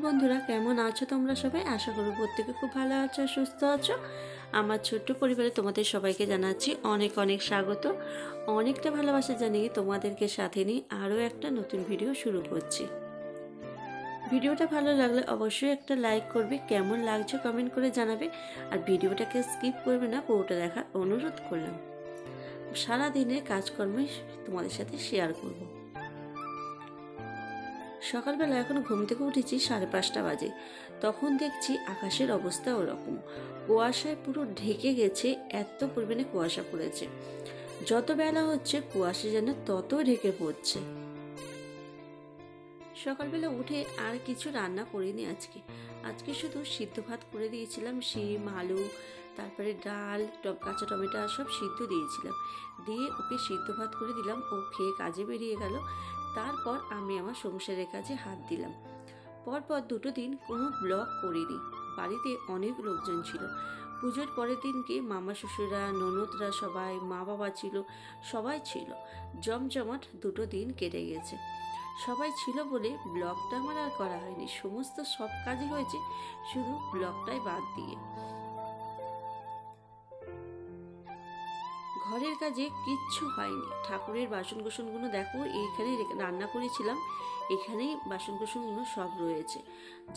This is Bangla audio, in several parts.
বন্ধুরা, কেমন আছো তোমরা সবাই? আশা করি প্রত্যেকে খুব ভালো আছো, সুস্থ আছো। আমার ছোট্ট পরিবারে তোমাদের সবাইকে জানাচ্ছি অনেক অনেক স্বাগত। অনেকটা ভালোবাসা জানিয়ে তোমাদেরকে সাথে নিয়ে আরও একটা নতুন ভিডিও শুরু করছি। ভিডিওটা ভালো লাগলে অবশ্যই একটা লাইক করবে, কেমন লাগছে কমেন্ট করে জানাবে, আর ভিডিওটাকে স্কিপ করবে না, পুরোটা দেখার অনুরোধ করলাম। সারাদিনের কাজকর্মে তোমাদের সাথে শেয়ার করব। সকালবেলা এখন ঘুম থেকে উঠেছি 5:30 বাজে। তখন দেখছি আকাশের অবস্থা ওরকম, কুয়াশায় পুরো ঢেকে গেছে, এত পরিমাণে কুয়াশা পড়েছে। যত বেলা হচ্ছে কুয়াশা যেন তত ঢেকে পড়ছে। সকালবেলা উঠে আর কিছু রান্না করিনি আজকে শুধু সিদ্ধ ভাত করে দিয়েছিলাম। শিম, আলু, তারপরে ডাল, কাঁচা টমেটো সব সিদ্ধ দিয়েছিলাম, দিয়ে ওকে সিদ্ধ ভাত করে দিলাম। ও খেয়ে কাজে বেরিয়ে গেল। তারপর আমি আমার সংসারের কাজে হাত দিলাম। পরপর 2 দিন কোনো ব্লগ করিনি। বাড়িতে অনেক লোকজন ছিল। পুজোর পরের দিনকে মামা শ্বশুররা, ননদরা, সবাই, মা বাবা ছিল, সবাই ছিল। জমজমাট 2 দিন কেটে গেছে। সবাই ছিল বলে ব্লগটা আমার আর করা হয়নি। সমস্ত সব কাজই হয়েছে, শুধু ব্লগটাই বাদ দিয়ে। ঘরের কাজে কিচ্ছু হয়নি। ঠাকুরের বাসন কোসনগুলো দেখো এইখানে রান্না করেছিলাম, এখানেই বাসন কোসনগুলো সব রয়েছে।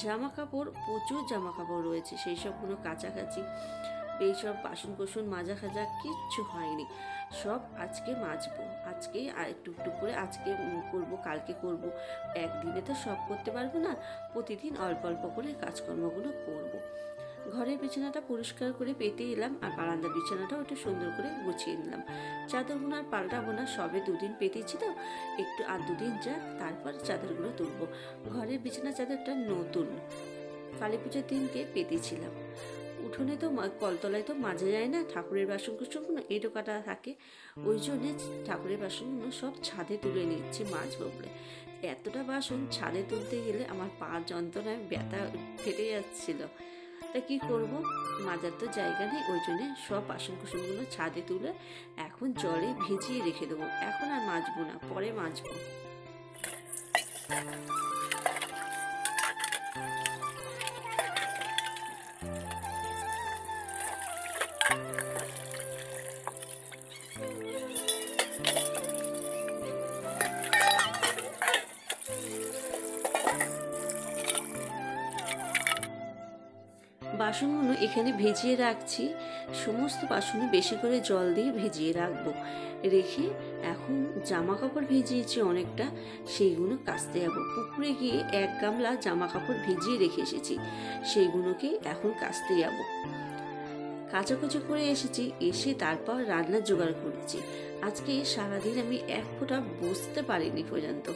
জামা কাপড়, প্রচুর জামা কাপড় রয়েছে, সেই সবগুলো কাচাকাচি, এইসব বাসন কোসন মাজা খাজা কিচ্ছু হয়নি। সব আজকে মাজবো, আজকে আর টুকটুক করে আজকে করব, কালকে করব। একদিনে তো সব করতে পারবো না, প্রতিদিন অল্প অল্প করে কাজকর্মগুলো করব। ঘরের বিছানাটা পরিষ্কার করে পেতে এলাম, আর বারান্দার বিছানাটাও একটু সুন্দর করে গুছিয়ে নিলাম। চাদরগুলো আর পাল্টাবো না, সবে 2 দিন পেতেছি তো, একটু আর 2 দিন যাক, তারপর চাদরগুলো তুলবো। ঘরের বিছানা চাদরটা নতুন, কালী পুজোর দিনকে পেতেছিলাম। উঠোনে তো কলতলায় তো মাজা যায় না, ঠাকুরের বাসন কুসনগুলো এই ঢোকাটা থাকে, ওই জন্যে ঠাকুরের বাসনগুলো সব ছাদে তুলে নিচ্ছি মাজবো বলে। এতটা বাসন ছাদে তুলতে গেলে আমার পা যন্ত্রণায় ব্যথা ফেটে যাচ্ছিল। তা কি করব, মাজার তো জায়গা নেই, ওই জন্যে সব বাসন কুসনগুলো ছাদে তুলে এখন জলে ভিজিয়ে রেখে দেবো। এখন আর মাজবো না, পরে মাজবো। বাসনগুলো এখানে ভিজিয়ে রাখছি, সমস্ত বাসনে বেশি করে জল দিয়ে ভিজিয়ে রাখবো। রেখে এখন জামা কাপড় ভিজিয়েছি অনেকটা, সেইগুলো কাচতে যাবো। পুকুরে গিয়ে 1 গামলা জামা কাপড় ভিজিয়ে রেখে এসেছি, সেইগুলোকে এখন কাচতে যাবো। কাচাকুচি করে এসেছি, এসে তারপর রান্নার জোগাড় করেছি। আজকে সারাদিন আমি 1 ফোঁটা বসতে পারিনি পর্যন্ত।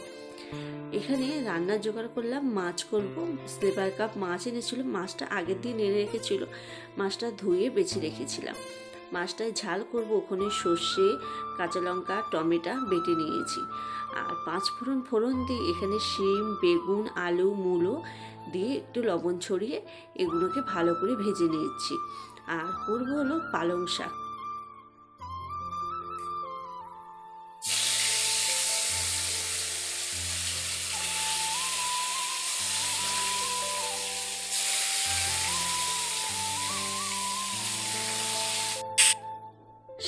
এখানে রান্নার জোগাড় করলাম, মাছ করব। স্লিপার কাপ মাছ এনেছিল, মাছটা আগের দিন এনে রেখেছিল, মাছটা ধুয়ে বেছে রেখেছিলাম। মাছটায় ঝাল করব, ওখানে সর্ষে, কাঁচা লঙ্কা, টমেটো বেটে নিয়েছি। আর 5 ফোড়ন দিয়ে এখানে শিম, বেগুন, আলু, মূলো দিয়ে একটু লবণ ছড়িয়ে এগুলোকে ভালো করে ভেজে নিয়েছি। আর করব হলো পালং শাক।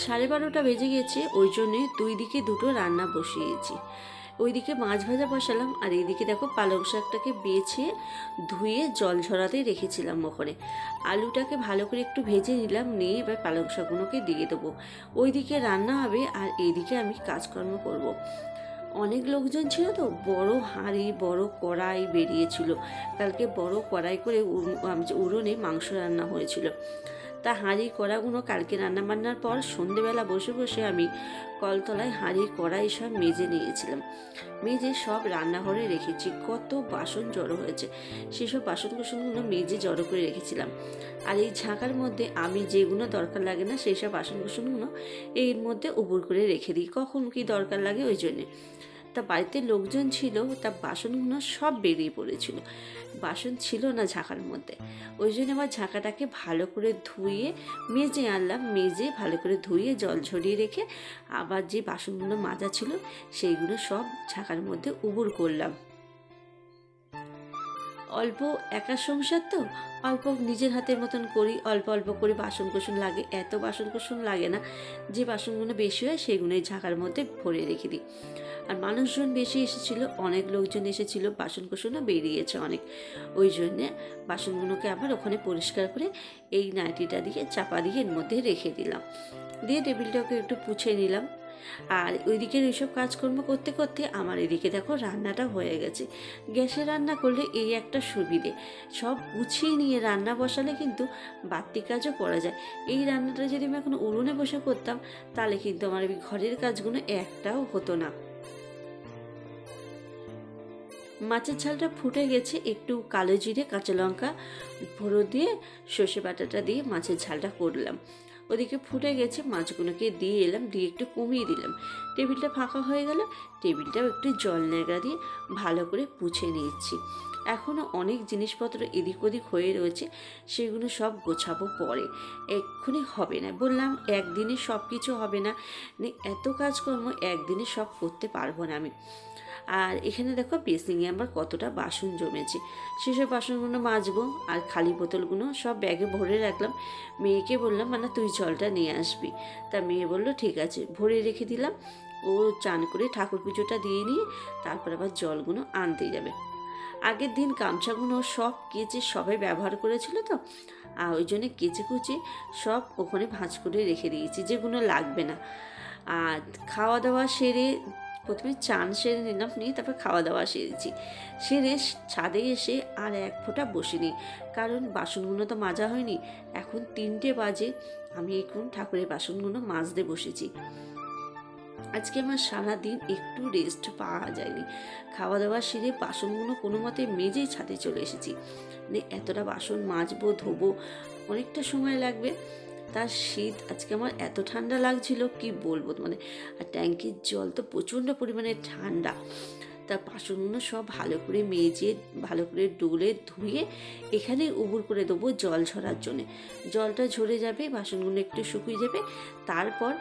সাড়ে 12টা বেজে গেছে, ওই জন্যে 2 দিকে 2টো রান্না বসিয়েছি। ওইদিকে মাছ ভাজা বসালাম, আর এইদিকে দেখো পালং শাকটাকে বেছে ধুয়ে জল ঝরাতে রেখেছিলাম ওখানে। আলুটাকে ভালো করে একটু ভেজে নিলাম, নিয়ে এবার পালং শাকগুলোকে দিয়ে দেবো। ওইদিকে রান্না হবে আর এইদিকে আমি কাজকর্ম করব। অনেক লোকজন ছিল তো, বড় হাঁড়ি, বড় কড়াই বেরিয়েছিল। কালকে বড় কড়াই করে উড়োনে মাংস রান্না হয়েছিল। তা হাঁড়ি কড়াগুলো কালকে রান্নাবান্নার পর সন্ধেবেলা বসে বসে আমি কলতলায় হাঁড়ি কড়াই সব মেজে নিয়েছিলাম। মেজে সব রান্নাঘরে রেখেছি, কত বাসন জড়ো হয়েছে, সেসব বাসন কোসনগুলো মেজে জড়ো করে রেখেছিলাম। আর এই ঝাঁকার মধ্যে আমি যেগুলো দরকার লাগে না সেই সব বাসন কোসনগুলো এর মধ্যে উবুর করে রেখে দিই, কখন কি দরকার লাগে ওই জন্যে। তা বাড়িতে লোকজন ছিল, তা বাসনগুলো সব বেরিয়ে পড়েছিল, বাসন ছিল না ঝাঁকার মধ্যে। ওই জন্য আমার ঝাঁকাটাকে ভালো করে ধুয়ে মেজে আনলাম, মেজে ভালো করে ধুয়ে জল ঝরিয়ে রেখে আবার যে বাসনগুলো মাজা ছিল সেইগুলো সব ঝাঁকার মধ্যে উবুর করলাম। অল্প একা সংসার তো, অল্প নিজের হাতের মতন করি, অল্প অল্প করে বাসন কোসন লাগে, এত বাসন কোসন লাগে না। যে বাসনগুলো বেশি হয় সেগুলোই ঝাঁকার মধ্যে ভরে রেখে দিই। আর মানুষজন বেশি এসেছিল, অনেক লোকজন এসেছিল, বাসন কোসনও বেরিয়েছে অনেক। ওই জন্যে বাসনগুলোকে আবার ওখানে পরিষ্কার করে এই নাইটিটা দিয়ে চাপা দিয়ে এর মধ্যে রেখে দিলাম, দিয়ে টেবিলটাকে একটু পুছে নিলাম। আর ওইদিকের এইসব কাজকর্ম করতে করতে আমার এদিকে দেখো রান্নাটা হয়ে গেছে। গ্যাসে রান্না করলে এই একটা সুবিধে, সব গুছিয়ে নিয়ে রান্না বসালে কিন্তু বাড়তি কাজও করা যায়। এই রান্নাটা যদি আমি এখন উনুনে বসে করতাম তাহলে কিন্তু আমার এই ঘরের কাজগুলো একটাও হতো না। মাছের ঝালটা ফুটে গেছে, একটু কালো জিরে কাঁচা লঙ্কা ফোড়ন দিয়ে সর্ষে বাটাটা দিয়ে মাছের ঝালটা করলাম। ওদিকে ফুটে গেছে, মাছগুলোকে দিয়ে এলাম, দিয়ে একটু কমিয়ে দিলাম। টেবিলটা ফাঁকা হয়ে গেল, টেবিলটাও একটু জল নেড়া দিয়ে ভালো করে পুছে নিচ্ছি। এখনও অনেক জিনিসপত্র এদিক ওদিক হয়ে রয়েছে, সেগুলো সব গোছাবো পরে, এক্ষুনি হবে না। বললাম একদিনে সব কিছু হবে না, এত কাজকর্ম একদিনে সব করতে পারবো না আমি। আর এখানে দেখো বেসিংয়ে আমার কতটা বাসন জমেছে, সেসব বাসনগুলো মাজবো। আর খালি বোতলগুলো সব ব্যাগে ভরে রাখলাম। মেয়েকে বললাম মানে তুই জলটা নিয়ে আসবি, তা মেয়ে বললো ঠিক আছে, ভরে রেখে দিলাম। ও চান করে ঠাকুর পুজোটা দিয়ে নিয়ে তারপর আবার জলগুলো আনতে যাবে। আগের দিন গামছাগুলো সব কেচে সবাই ব্যবহার করেছিল তো, আর ওই জন্যে কেচে কুচে সব ওখানে ভাঁজ করে রেখে দিয়েছি, যেগুলো লাগবে না। আর খাওয়া দাওয়া সেরে প্রথমে চান সেরে নিলাম, নিয়ে তারপর খাওয়া দাওয়া সেরেছি। সেরে ছাদে এসে আর এক ফোঁটা বসিনি, কারণ বাসনগুলো তো মাজা হয়নি। এখন 3টে বাজে, আমি এখন ঠাকুরের বাসনগুলো মাজতে বসেছি। আজকে আমার সারাদিন একটু রেস্ট পাওয়া যায়নি। খাওয়া দাওয়া সেরে বাসনগুলো কোনো মতে মেজেই ছাদে চলে এসেছি। মানে এতটা বাসন মাজবো ধোবো, অনেকটা সময় লাগবে। তার শীত, আজকে আমার এত ঠান্ডা লাগছিল কি বলবো মানে। আর ট্যাঙ্কির জল তো প্রচণ্ড পরিমাণে ঠান্ডা। তার বাসনগুলো সব ভালো করে মেজে ভালো করে ডোলে ধুয়ে এখানে উবুর করে দেবো জল ঝরার জন্যে। জলটা ঝরে যাবে, বাসনগুলো একটু শুকিয়ে যাবে, তারপর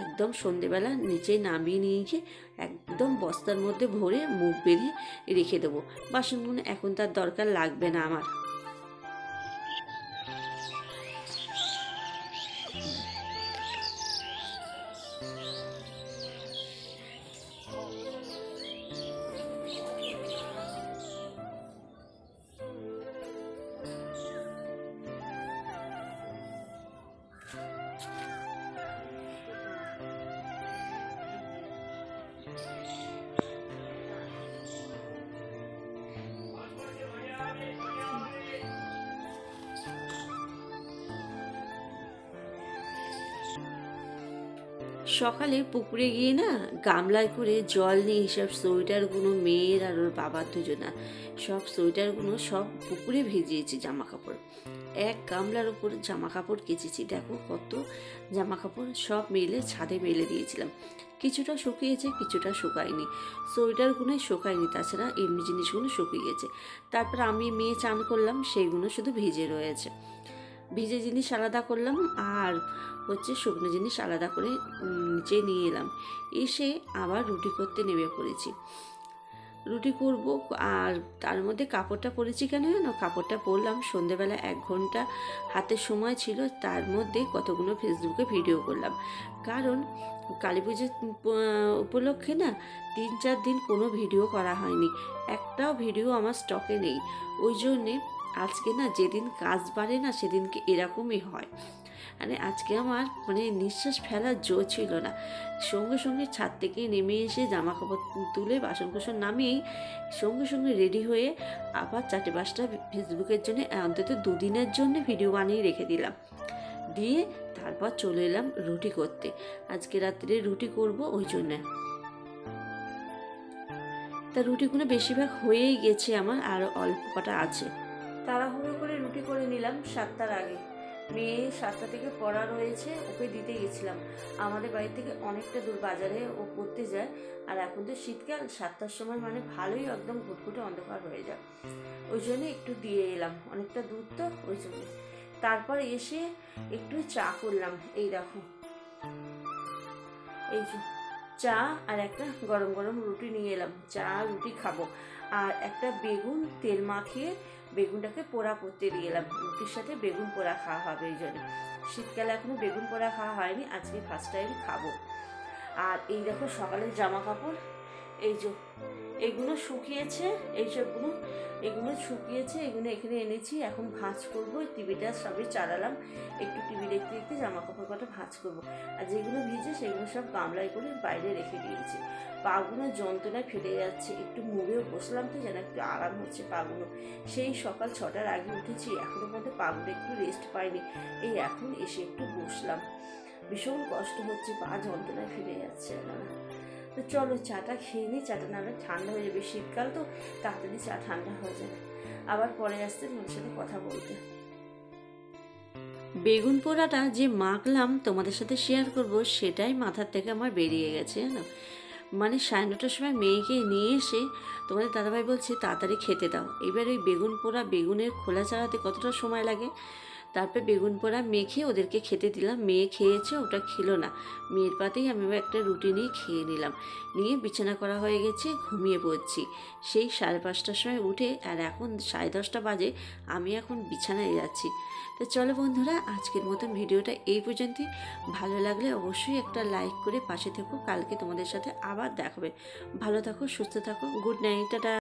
একদম সন্ধেবেলা নিচে নামিয়ে নিয়ে গিয়ে একদম বস্তার মধ্যে ভরে মুখ বেঁধে রেখে দেবো। বাসনগুলো এখন তার দরকার লাগবে না আমার। সকালে পুকুরে গিয়ে না গামলায় করে জল নিয়ে সব সোয়েটারগুলো, মেয়ের আর ওর বাবার দুজনা সব সোয়েটারগুলো সব পুকুরে ভিজিয়েছি। জামা কাপড় এক গামলার উপর জামা কাপড় কেচেছি, দেখো কত জামা কাপড় সব মেলে ছাদে মেলে দিয়েছিলাম। কিছুটা শুকিয়েছে, কিছুটা শুকায়নি, সোয়েটারগুলোই শুকায়নি, তাছাড়া এমনি জিনিসগুলো শুকিয়ে গেছে। তারপর আমি মেয়ে চান করলাম, সেইগুলো শুধু ভিজে রয়েছে। ভিজে জিনিস আলাদা করলাম আর হচ্ছে শুকনো জিনিস আলাদা করে নিচে নিয়ে এলাম। এসে আবার রুটি করতে নেমে পড়েছি। রুটি করব, আর তার মধ্যে কাপড়টা পরেছি কেন জানো? কাপড়টা পরলাম সন্ধেবেলা, 1 ঘন্টা হাতে সময় ছিল, তার মধ্যে কতগুলো ফেসবুকে ভিডিও করলাম। কারণ কালী পুজোর উপলক্ষে না 3-4 দিন কোনো ভিডিও করা হয়নি, একটাও ভিডিও আমার স্টকে নেই। ওই জন্যে আজকে না যেদিন কাজ বাড়ে না সেদিনকে এরকমই হয়। মানে আজকে আমার মানে নিঃশ্বাস ফেলার জো ছিল না। সঙ্গে সঙ্গে ছাদ থেকে নেমে এসে জামা কাপড় তুলে বাসন কোসন নামিয়েই সঙ্গে সঙ্গে রেডি হয়ে আবার 4-5টা ফেসবুকের জন্য অন্তত 2 দিনের জন্য ভিডিও বানিয়ে রেখে দিলাম। দিয়ে তারপর চলে এলাম রুটি করতে। আজকে রাত্রে রুটি করব, ওই জন্যে। তা রুটিগুলো বেশিরভাগ হয়েই গেছে আমার, আর অল্প কটা আছে। তাড়াহুড়ো করে রুটি করে নিলাম 7টার আগে। মেয়ে 7টা থেকে পড়া রয়েছে, ওকে দিতে গেছিলাম। আমাদের বাড়ি থেকে অনেকটা দূর, বাজারে ও পড়তে যায়। আর এখন তো শীতকাল, 7টার সময় মানে ভালোই একদম ঘুটঘুটে অন্ধকার হয়ে যায়। ওই জন্য একটু দিয়ে এলাম, অনেকটা দূর তো, ওই জন্য। তারপর এসে একটু চা করলাম। এই দেখো, এই চা আর একটা গরম গরম রুটি নিয়ে এলাম। চা রুটি খাবো, আর একটা বেগুন তেল মাখিয়ে বেগুনটাকে পোড়া করতে দিয়ে এলাম। রুটির সাথে বেগুন পোড়া খাওয়া হবে এই জন্য। শীতকালে এখনো বেগুন পোড়া খাওয়া হয়নি, আজকে ফার্স্ট টাইম খাবো। আর এই দেখো সকালের জামা কাপড়, এই যে এগুলো শুকিয়েছে, এইসবগুলো এগুলো শুকিয়েছে, এগুলো এখানে এনেছি, এখন ভাঁজ করবো। টিভিটা সবই চালালাম, একটু টিভি দেখতে দেখতে জামা কাপড় কটা ভাঁজ করবো। আর যেগুলো ভিজে সেগুলো সব গামলায় করে বাইরে রেখে দিয়েছি। পাগুলো যন্ত্রণায় ফেটে যাচ্ছে, একটু মুড়েও বসলাম তো যেন একটু আরাম হচ্ছে পাগুলো। সেই সকাল 6টার আগে উঠেছি, এখনো পর্যন্ত পাগুলো একটু রেস্ট পাইনি, এই এখন এসে একটু বসলাম। ভীষণ কষ্ট হচ্ছে, পা যন্ত্রণায় ফেটে যাচ্ছে না। তো চলো চাটা খেয়ে নিই, চাটা নাহলে ঠান্ডা হয়ে যাবে, শীতকাল তো তাড়াতাড়ি চা ঠান্ডা হয়ে যাবে। আবার পরে আসতে তোমার সাথে কথা বলতে। বেগুন পোড়াটা যে মাখলাম তোমাদের সাথে শেয়ার করব, সেটাই মাথার থেকে আমার বেরিয়ে গেছে জানো। মানে 9:30টার সময় মেয়েকে নিয়ে এসে তোমাদের দাদাভাই বলছে তাড়াতাড়ি খেতে দাও। এবার ওই বেগুন পোড়া, বেগুনের খোলা ছাড়াতে কতটা সময় লাগে। তারপরে বেগুন পোড়া মেখে ওদেরকে খেতে দিলাম, মেয়ে খেয়েছে, ওটা খেলো না। মেয়ের পাতেই আমি একটা রুটি নিয়ে খেয়ে নিলাম, নিয়ে বিছানা করা হয়ে গেছে, ঘুমিয়ে পড়ছি। সেই 5:30টার সময় উঠে, আর এখন 10:30 বাজে, আমি এখন বিছানায় যাচ্ছি। তো চলো বন্ধুরা, আজকের মতন ভিডিওটা এই পর্যন্তই। ভালো লাগলে অবশ্যই একটা লাইক করে পাশে থেকো। কালকে তোমাদের সাথে আবার দেখাবে। ভালো থাকো, সুস্থ থাকো, গুড নাইট, টাটা।